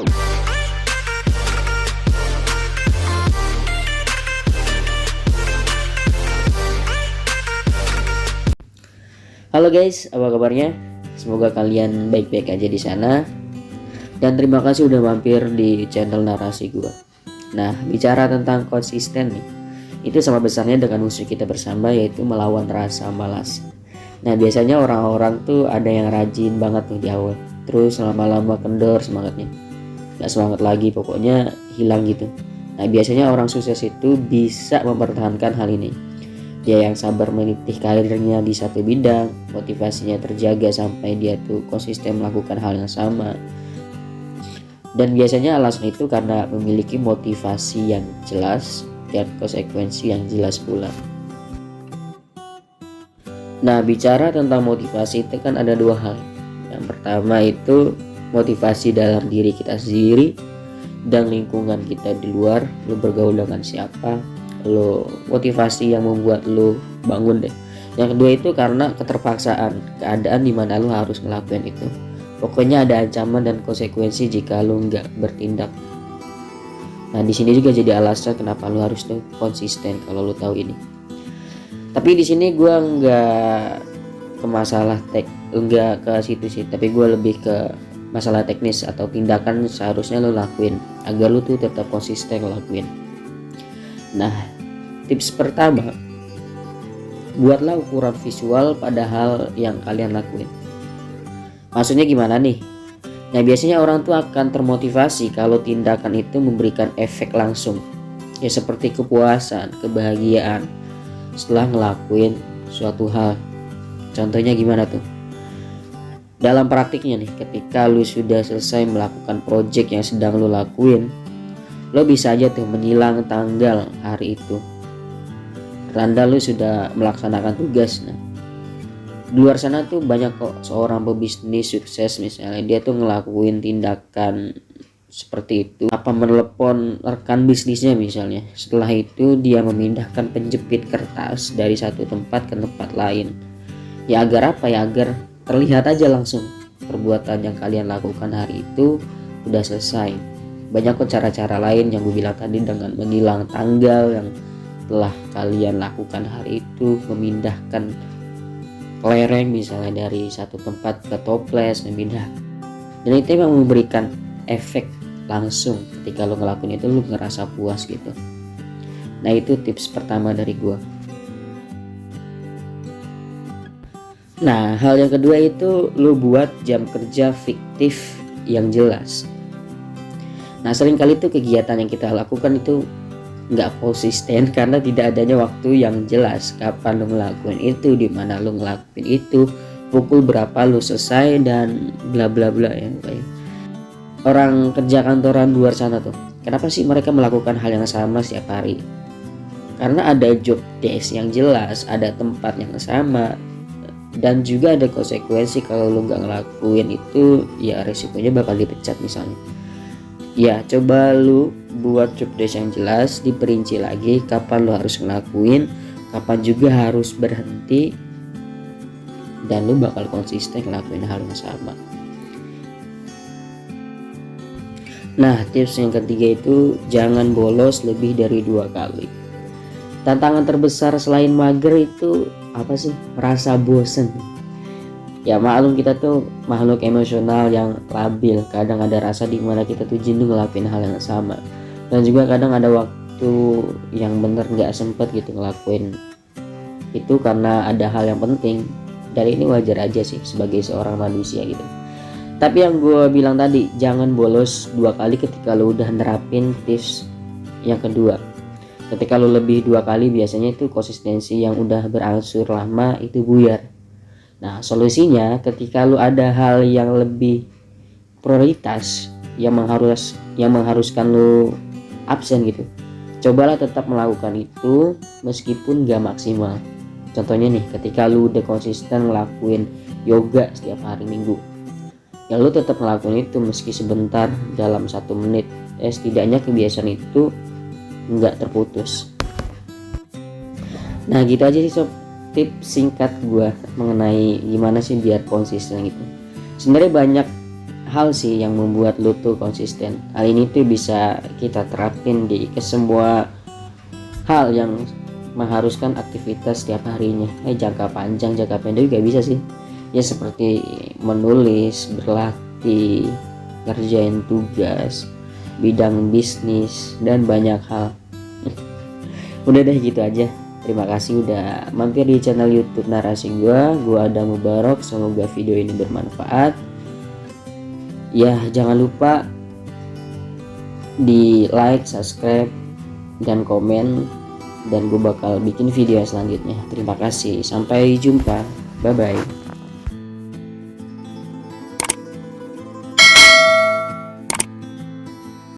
Halo guys, apa kabarnya? Semoga kalian baik-baik aja di sana. Dan terima kasih udah mampir di channel narasi gua. Nah, bicara tentang konsisten nih, itu sama besarnya dengan musuh kita bersama, yaitu melawan rasa malas. Nah, biasanya orang-orang tuh ada yang rajin banget tuh di awal, terus lama-lama kendor semangatnya, gak semangat lagi, pokoknya hilang gitu. Nah, biasanya orang sukses itu bisa mempertahankan hal ini. Dia yang sabar meniti karirnya di satu bidang, motivasinya terjaga sampai dia tuh konsisten melakukan hal yang sama. Dan biasanya alasan itu karena memiliki motivasi yang jelas dan konsekuensi yang jelas pula. Nah, bicara tentang motivasi itu kan ada dua hal. Yang pertama itu motivasi dalam diri kita sendiri dan lingkungan kita di luar. Lu bergaul dengan siapa, lo motivasi yang membuat lo bangun deh. Yang kedua itu karena keterpaksaan, keadaan dimana lo harus ngelakuin itu. Pokoknya ada ancaman dan konsekuensi jika lo nggak bertindak. Nah, di sini juga jadi alasan kenapa lo harus tuh konsisten kalau lo tahu ini. Tapi di sini gue nggak ke masalah nggak ke situ sih, tapi gue lebih ke masalah teknis atau tindakan seharusnya lo lakuin agar lo tuh tetap konsisten ngelakuin. Nah, tips pertama, buatlah ukuran visual pada hal yang kalian lakuin. Maksudnya gimana nih? Nah, biasanya orang tuh akan termotivasi kalau tindakan itu memberikan efek langsung, ya seperti kepuasan, kebahagiaan setelah ngelakuin suatu hal. Contohnya gimana tuh? Dalam praktiknya nih, ketika lu sudah selesai melakukan project yang sedang lu lakuin, lo bisa aja tuh menyilang tanggal hari itu, tanda lo sudah melaksanakan tugas. Nah, di luar sana tuh banyak kok seorang pebisnis sukses misalnya dia tuh ngelakuin tindakan seperti itu, apa menelepon rekan bisnisnya misalnya. Setelah itu dia memindahkan penjepit kertas dari satu tempat ke tempat lain. Ya agar apa ya? Agar terlihat aja langsung perbuatan yang kalian lakukan hari itu udah selesai. Banyak kok cara-cara lain yang gue bilang tadi, dengan menilang tanggal yang telah kalian lakukan hari itu, memindahkan lereng misalnya dari satu tempat ke toples, memindah. Dan itu memang memberikan efek langsung. Ketika lo ngelakuin itu lo ngerasa puas gitu. Nah, itu tips pertama dari gue. Nah, hal yang kedua itu lo buat jam kerja fiktif yang jelas. Nah, seringkali tuh kegiatan yang kita lakukan itu nggak konsisten karena tidak adanya waktu yang jelas kapan lo ngelakuin itu, di mana lo ngelakuin itu, pukul berapa lo selesai, dan bla bla bla ya. Orang kerja kantoran luar sana tuh, kenapa sih mereka melakukan hal yang sama setiap hari? Karena ada job desk yang jelas, ada tempat yang sama, dan juga ada konsekuensi kalau lo nggak ngelakuin itu, ya resikonya bakal dipecat misalnya. Ya, coba lu buat job desk yang jelas, diperinci lagi kapan lu harus ngelakuin, kapan juga harus berhenti, dan lu bakal konsisten ngelakuin hal yang sama. Nah, tips yang ketiga itu jangan bolos lebih dari 2 kali. Tantangan terbesar selain mager itu apa sih? Rasa bosen. Ya maklum, kita tuh makhluk emosional yang labil. Kadang ada rasa dimana kita tuh jenuh ngelakuin hal yang sama, dan juga kadang ada waktu yang bener nggak sempet gitu ngelakuin itu karena ada hal yang penting. Dan ini wajar aja sih sebagai seorang manusia gitu. Tapi yang gue bilang tadi, jangan bolos 2 kali ketika lo udah nerapin tips yang kedua. Ketika lo lebih 2 kali, biasanya itu konsistensi yang udah berangsur lama itu buyar. Nah, solusinya ketika lu ada hal yang lebih prioritas yang mengharuskan lu absen gitu, cobalah tetap melakukan itu meskipun gak maksimal. Contohnya nih, ketika lu udah konsisten ngelakuin yoga setiap hari Minggu, ya lu tetap ngelakuin itu meski sebentar dalam 1 menit. Setidaknya kebiasaan itu nggak terputus. Nah, gitu aja sih sob, tips singkat gue mengenai gimana sih biar konsisten gitu. Sebenarnya banyak hal sih yang membuat lu tuh konsisten. Hal ini tuh bisa kita terapin di ke semua hal yang mengharuskan aktivitas setiap harinya. Jangka panjang, jangka pendek juga bisa sih. Ya seperti menulis, berlatih, kerjain tugas, bidang bisnis, dan banyak hal. Udah deh gitu aja. Terima kasih udah mampir di channel YouTube Narasi gua Adam Mubarok. Semoga video ini bermanfaat. Ya, jangan lupa di like, subscribe, dan komen, dan gue bakal bikin video selanjutnya. Terima kasih, sampai jumpa, bye bye.